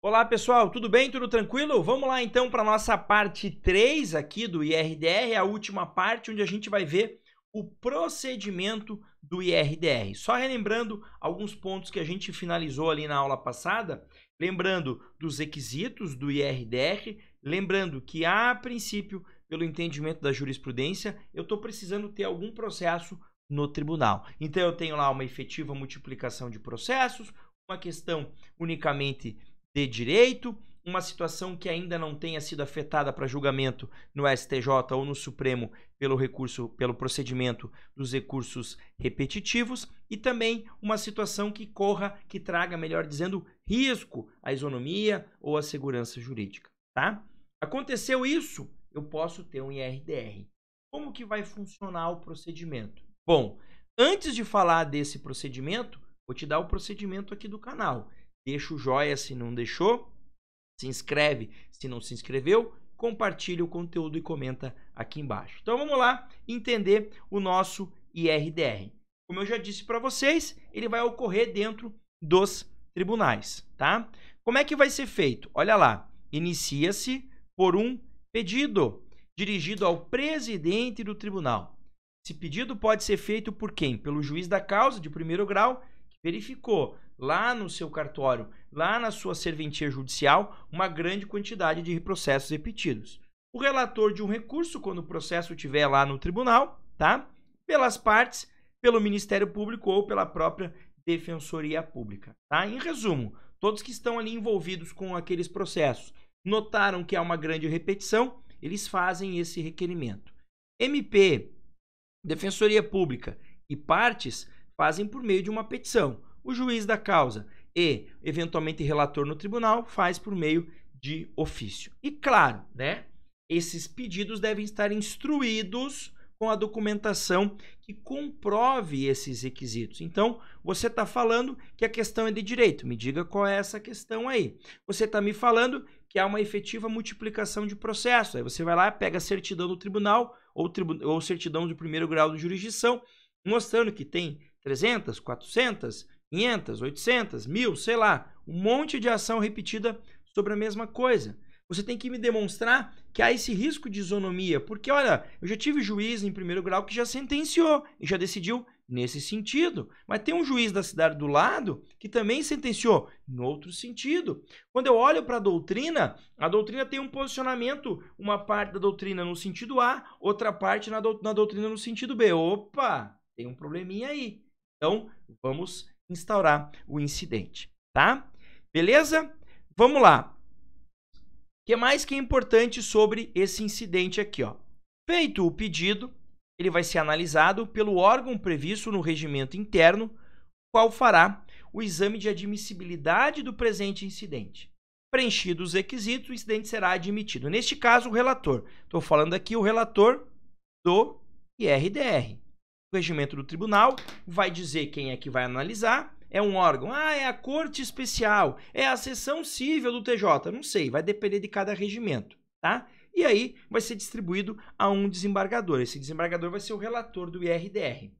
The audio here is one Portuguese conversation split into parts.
Olá pessoal, tudo bem? Tudo tranquilo? Vamos lá então para a nossa parte 3 aqui do IRDR, a última parte onde a gente vai ver o procedimento do IRDR. Só relembrando alguns pontos que a gente finalizou ali na aula passada, lembrando dos requisitos do IRDR, lembrando que a princípio, pelo entendimento da jurisprudência, eu estou precisando ter algum processo no tribunal. Então eu tenho lá uma efetiva multiplicação de processos, uma questão unicamente de direito, uma situação que ainda não tenha sido afetada para julgamento no STJ ou no Supremo pelo procedimento dos recursos repetitivos e também uma situação que traga, melhor dizendo, risco à isonomia ou à segurança jurídica, tá? Aconteceu isso, eu posso ter um IRDR. Como que vai funcionar o procedimento? Bom, antes de falar desse procedimento, vou te dar o procedimento aqui do canal. Deixa o joinha se não deixou, se inscreve se não se inscreveu, compartilha o conteúdo e comenta aqui embaixo. Então vamos lá entender o nosso IRDR. Como eu já disse para vocês, ele vai ocorrer dentro dos tribunais, tá? Como é que vai ser feito? Olha lá, inicia-se por um pedido dirigido ao presidente do tribunal. Esse pedido pode ser feito por quem? Pelo juiz da causa de primeiro grau, que verificou lá no seu cartório, lá na sua serventia judicial, uma grande quantidade de processos repetidos. O relator de um recurso, quando o processo estiver lá no tribunal, tá? Pelas partes, pelo Ministério Público ou pela própria Defensoria Pública, tá? Em resumo, todos que estão ali envolvidos com aqueles processos notaram que há uma grande repetição, eles fazem esse requerimento. MP, Defensoria Pública e partes fazem por meio de uma petição. O juiz da causa e, eventualmente, relator no tribunal faz por meio de ofício. E, claro, né, esses pedidos devem estar instruídos com a documentação que comprove esses requisitos. Então, você está falando que a questão é de direito. Me diga qual é essa questão aí. Você está me falando que há uma efetiva multiplicação de processos. Aí você vai lá, pega a certidão do tribunal ou certidão do primeiro grau de jurisdição, mostrando que tem 300, 400, 500, 800, 1000, sei lá, um monte de ação repetida sobre a mesma coisa. Você tem que me demonstrar que há esse risco de isonomia, porque, olha, eu já tive juiz em primeiro grau que já sentenciou e já decidiu nesse sentido, mas tem um juiz da cidade do lado que também sentenciou em outro sentido. Quando eu olho para a doutrina tem um posicionamento, uma parte da doutrina no sentido A, outra parte na doutrina no sentido B. Opa, tem um probleminha aí. Então, vamos instaurar o incidente, tá? Beleza? Vamos lá. O que mais que é importante sobre esse incidente aqui, ó? Feito o pedido, ele vai ser analisado pelo órgão previsto no regimento interno, qual fará o exame de admissibilidade do presente incidente. Preenchidos os requisitos, o incidente será admitido. Neste caso, o relator. Estou falando aqui o relator do IRDR. O regimento do tribunal vai dizer quem é que vai analisar. É um órgão. É a corte especial. É a seção cível do TJ. Não sei, vai depender de cada regimento, tá? E aí vai ser distribuído a um desembargador. Esse desembargador vai ser o relator do IRDR.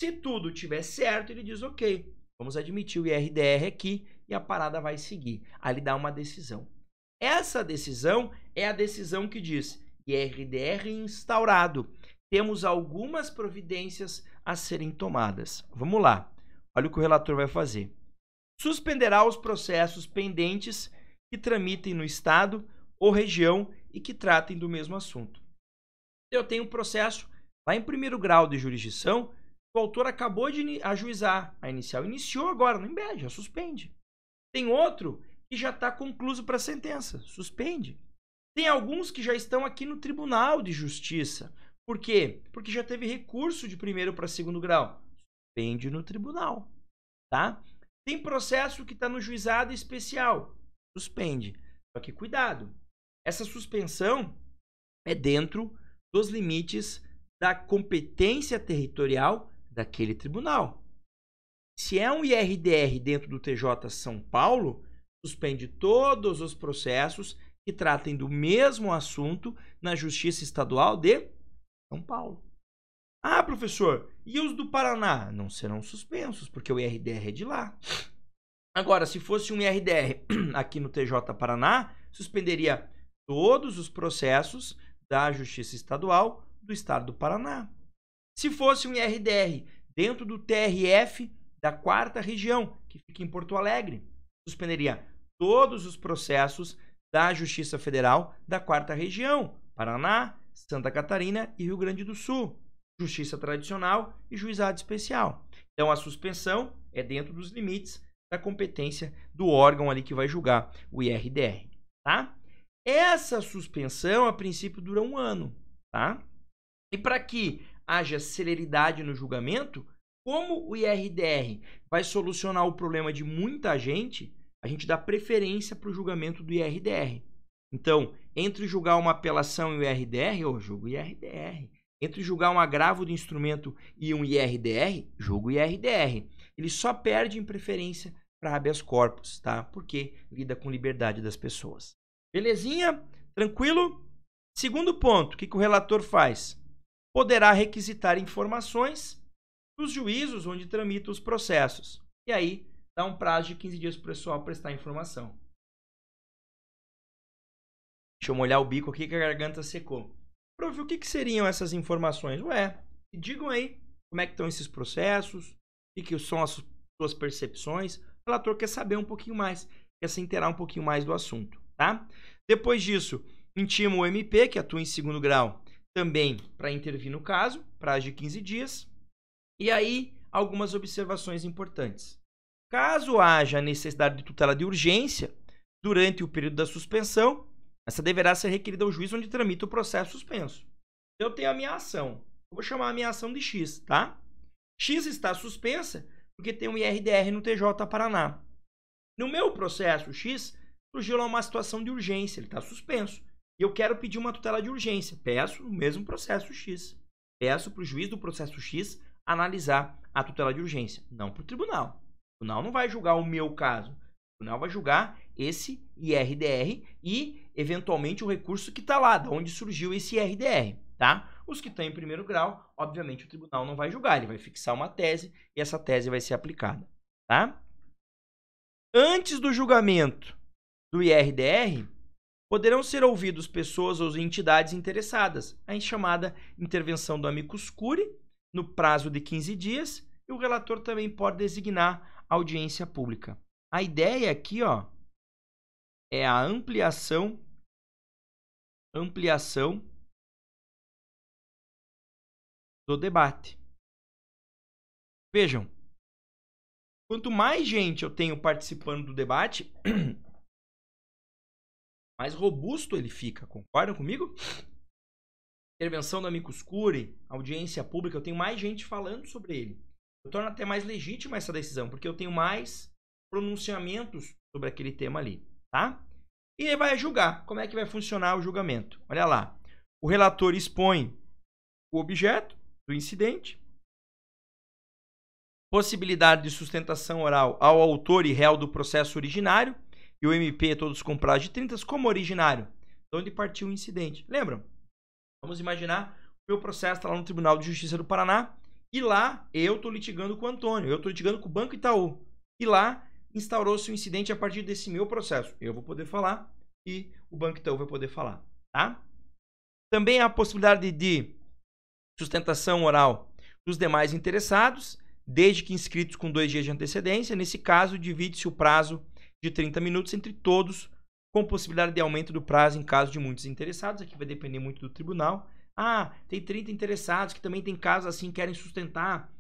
Se tudo estiver certo, ele diz, ok, vamos admitir o IRDR aqui e a parada vai seguir. Aí ele dá uma decisão. Essa decisão é a decisão que diz IRDR instaurado. Temos algumas providências a serem tomadas. Vamos lá. Olha o que o relator vai fazer. Suspenderá os processos pendentes que tramitem no estado ou região e que tratem do mesmo assunto. Eu tenho um processo lá em primeiro grau de jurisdição, o autor acabou de ajuizar. A inicial iniciou agora, não embede, já suspende. Tem outro que já está concluído para sentença, suspende. Tem alguns que já estão aqui no Tribunal de Justiça. Por quê? Porque já teve recurso de primeiro para segundo grau. Suspende no tribunal, tá? Tem processo que está no juizado especial. Suspende. Só que cuidado. Essa suspensão é dentro dos limites da competência territorial daquele tribunal. Se é um IRDR dentro do TJ São Paulo, suspende todos os processos que tratem do mesmo assunto na Justiça Estadual de São Paulo. Ah, professor, e os do Paraná? Não serão suspensos, porque o IRDR é de lá. Agora, se fosse um IRDR aqui no TJ Paraná, suspenderia todos os processos da Justiça Estadual do Estado do Paraná. Se fosse um IRDR dentro do TRF da 4ª Região, que fica em Porto Alegre, suspenderia todos os processos da Justiça Federal da 4ª Região, Paraná, Santa Catarina e Rio Grande do Sul, Justiça Tradicional e Juizado Especial. Então, a suspensão é dentro dos limites da competência do órgão ali que vai julgar o IRDR, tá? Essa suspensão, a princípio, dura 1 ano, tá? E para que haja celeridade no julgamento, como o IRDR vai solucionar o problema de muita gente, a gente dá preferência para o julgamento do IRDR. Então, entre julgar uma apelação e o IRDR, eu julgo o IRDR. Entre julgar um agravo do instrumento e um IRDR, julgo o IRDR. Ele só perde em preferência para habeas corpus, tá? Porque lida com liberdade das pessoas. Belezinha? Tranquilo? Segundo ponto, o que o relator faz? Poderá requisitar informações dos juízos onde tramita os processos. E aí, dá um prazo de 15 dias para o pessoal prestar informação. Deixa eu molhar o bico aqui que a garganta secou. Prof, o que seriam essas informações? Ué, digam aí como é que estão esses processos, o que são as suas percepções. O relator quer saber um pouquinho mais, quer se inteirar um pouquinho mais do assunto, tá? Depois disso, intima o MP, que atua em 2º grau, também para intervir no caso, prazo de 15 dias. E aí, algumas observações importantes. Caso haja necessidade de tutela de urgência durante o período da suspensão, essa deverá ser requerida ao juiz onde tramita o processo suspenso. Eu tenho a minha ação. Eu vou chamar a minha ação de X, tá? X está suspensa porque tem um IRDR no TJ Paraná. No meu processo X, surgiu lá uma situação de urgência, ele está suspenso. E eu quero pedir uma tutela de urgência. Peço no mesmo processo X. Peço para o juiz do processo X analisar a tutela de urgência, não para o tribunal. O tribunal não vai julgar o meu caso. O tribunal vai julgar esse IRDR e, eventualmente, o recurso que está lá, de onde surgiu esse IRDR, tá? Os que estão em 1º grau, obviamente, o tribunal não vai julgar. Ele vai fixar uma tese e essa tese vai ser aplicada, tá? Antes do julgamento do IRDR, poderão ser ouvidos pessoas ou entidades interessadas, a chamada intervenção do amicus curiae, no prazo de 15 dias, e o relator também pode designar audiência pública. A ideia aqui, ó, é a ampliação do debate. Vejam, quanto mais gente eu tenho participando do debate, mais robusto ele fica. Concordam comigo? Intervenção do amicus curiae, audiência pública, eu tenho mais gente falando sobre ele. Eu torno até mais legítima essa decisão, porque eu tenho mais pronunciamentos sobre aquele tema ali, tá? E ele vai julgar. Como é que vai funcionar o julgamento? Olha lá. O relator expõe o objeto do incidente, possibilidade de sustentação oral ao autor e réu do processo originário, e o MP todos com prazo de 30 como originário, de onde partiu o incidente. Lembram? Vamos imaginar o meu processo está lá no Tribunal de Justiça do Paraná e lá eu estou litigando com o Antônio, eu estou litigando com o Banco Itaú. E lá instaurou-se um incidente a partir desse meu processo. Eu vou poder falar e o Banco Itaú vai poder falar, tá? Também há a possibilidade de sustentação oral dos demais interessados, desde que inscritos com 2 dias de antecedência. Nesse caso, divide-se o prazo de 30 minutos entre todos, com possibilidade de aumento do prazo em caso de muitos interessados. Aqui vai depender muito do tribunal. Ah, tem 30 interessados que também tem casos assim, querem sustentar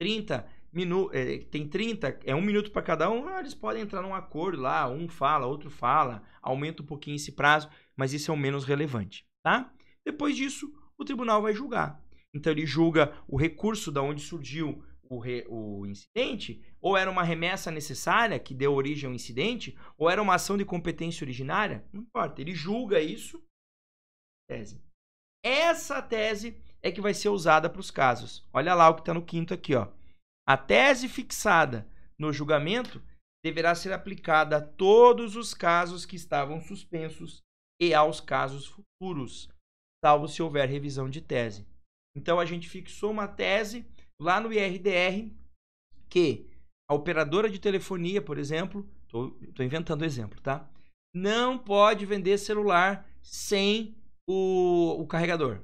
30 minutos, tem 30, é 1 minuto para cada um. Eles podem entrar num acordo lá, um fala, outro fala, aumenta um pouquinho esse prazo, mas isso é o menos relevante, tá? Depois disso, o tribunal vai julgar. Então ele julga o recurso da onde surgiu o incidente, ou era uma remessa necessária que deu origem ao incidente, ou era uma ação de competência originária, não importa. Ele julga isso, tese. Essa tese é que vai ser usada para os casos. Olha lá o que está no 5º aqui, ó. A tese fixada no julgamento deverá ser aplicada a todos os casos que estavam suspensos e aos casos futuros, salvo se houver revisão de tese. Então, a gente fixou uma tese lá no IRDR que A operadora de telefonia, por exemplo, tô inventando exemplo, tá? Não pode vender celular sem o carregador.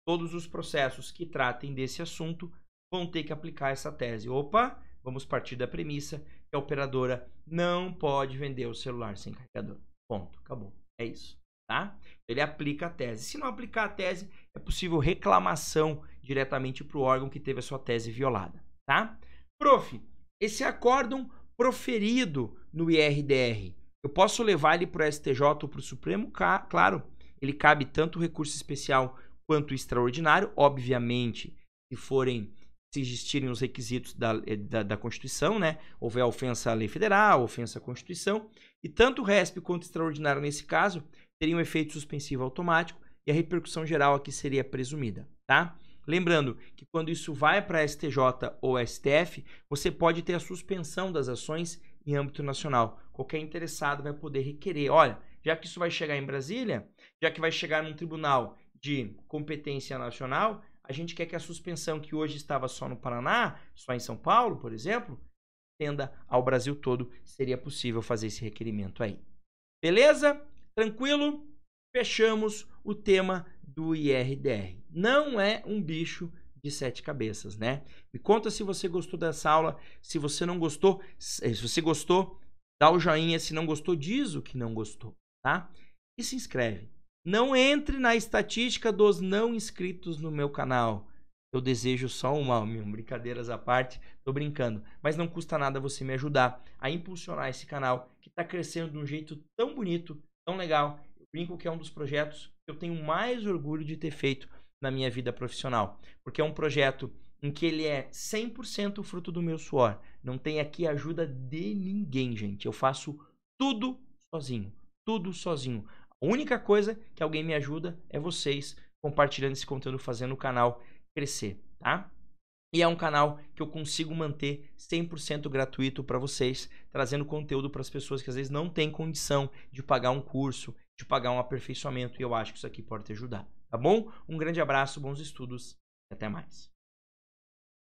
Todos os processos que tratem desse assunto vão ter que aplicar essa tese. Opa, vamos partir da premissa que a operadora não pode vender o celular sem carregador. Ponto, acabou. É isso, tá? Ele aplica a tese. Se não aplicar a tese, é possível reclamação diretamente para o órgão que teve a sua tese violada, tá? Prof, esse acórdão proferido no IRDR, eu posso levar ele para o STJ ou para o Supremo? Claro, ele cabe tanto recurso especial quanto extraordinário, obviamente, se existirem os requisitos da Constituição, né? Houver ofensa à lei federal, ofensa à Constituição, e tanto o RESP quanto o extraordinário nesse caso teriam efeito suspensivo automático e a repercussão geral aqui seria presumida, tá? Lembrando que quando isso vai para STJ ou STF, você pode ter a suspensão das ações em âmbito nacional. Qualquer interessado vai poder requerer. Olha, já que isso vai chegar em Brasília, já que vai chegar num tribunal de competência nacional, a gente quer que a suspensão que hoje estava só no Paraná, só em São Paulo, por exemplo, estenda ao Brasil todo. Seria possível fazer esse requerimento aí. Beleza? Tranquilo? Fechamos o tema do IRDR. Não é um bicho de 7 cabeças, né? Me conta se você gostou dessa aula. Se você não gostou, se você gostou, dá o joinha. Se não gostou, diz o que não gostou, tá? E se inscreve. Não entre na estatística dos não inscritos no meu canal. Eu desejo só um mal, meu. Brincadeiras à parte, tô brincando. Mas não custa nada você me ajudar a impulsionar esse canal que tá crescendo de um jeito tão bonito, tão legal. Eu brinco que é um dos projetos que eu tenho mais orgulho de ter feito na minha vida profissional. Porque é um projeto em que ele é 100% fruto do meu suor. Não tem aqui ajuda de ninguém, gente. Eu faço tudo sozinho. Tudo sozinho. A única coisa que alguém me ajuda é vocês compartilhando esse conteúdo, fazendo o canal crescer, tá? E é um canal que eu consigo manter 100% gratuito para vocês, trazendo conteúdo para as pessoas que às vezes não têm condição de pagar um curso, de pagar um aperfeiçoamento, e eu acho que isso aqui pode te ajudar, tá bom? Um grande abraço, bons estudos e até mais.